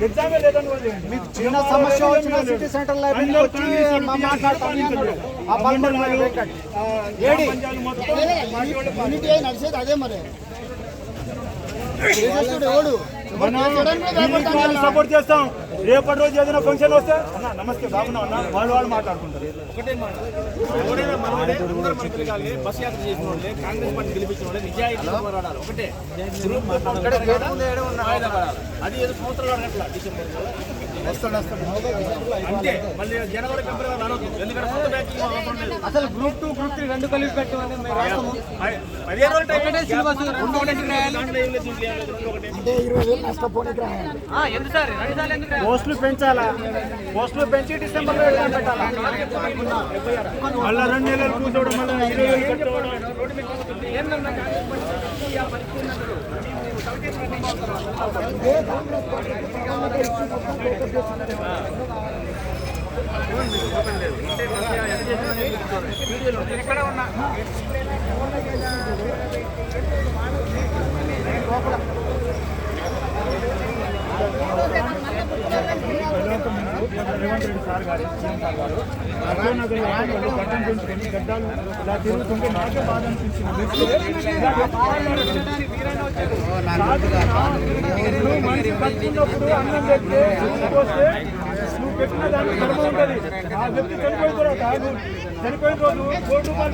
ఎగ్జామే లేదని మీకు చిన్న సమస్య వచ్చిన సిటీ సెంటర్ లైబ్రరీకి వచ్చి నడిచేది అదే మరి సపోర్ట్ చేస్తాం. రేపటి రోజు ఏదైనా ఫంక్షన్ వస్తే అన్న నమస్తే బాగున్నా అన్న వాళ్ళు మాట్లాడుకుంటారు. ఒకటే మాట, బస్ యాత్ర చేసిన వాళ్ళే, కాంగ్రెస్ పార్టీ గెలిపించిన వాళ్ళే నిజాయితీగా పోరాడాలి. ఒకటే అది ఏదో సంవత్సరాలు అట్లా డిసెంబర్ అంటే మళ్ళీ జనవరి ఫిబ్రవరి అనొద్దు. ఎందుకంటే కొత్త బ్యాచింగ్ అవసరం లేదు. అసలు గ్రూప్ 2 గ్రూప్ 3 రెండు కలిపి పెట్టమని 15 రోజులు టైం అంటే 20,000 నష్టపోనికి రాయాలి. ఎందుకు సార్ 2 సార్లు ఎందుకు పోస్టులు పెంచాలా? పోస్టులు పెంచి డిసెంబర్లో పెట్టాలా? మళ్ళీ 2 నెలలు కూర్చోవడం, మళ్ళీ 20,000 కట్టుకోవడం. ఏంటన్నా కాంగ్రెస్ పార్టీ ఎక్కడ ఉన్నా రేవంత్ రెడ్డి సార్ గారు, సీఎం సార్ గారు అర్జునగర్ గడ్డం పెంచుకొని గడ్డాలు ఇలా తిరుగుతుంటే నాకే బాధ అనిపించింది. మనిషి కట్టుకున్నప్పుడు అన్నం పెడితే వస్తే నువ్వు పెట్టిన దానికి ధర్మం ఉంటుంది. ఆ వ్యక్తి చనిపోయిన తర్వాత చనిపోయిన రోజు 1,00,00,000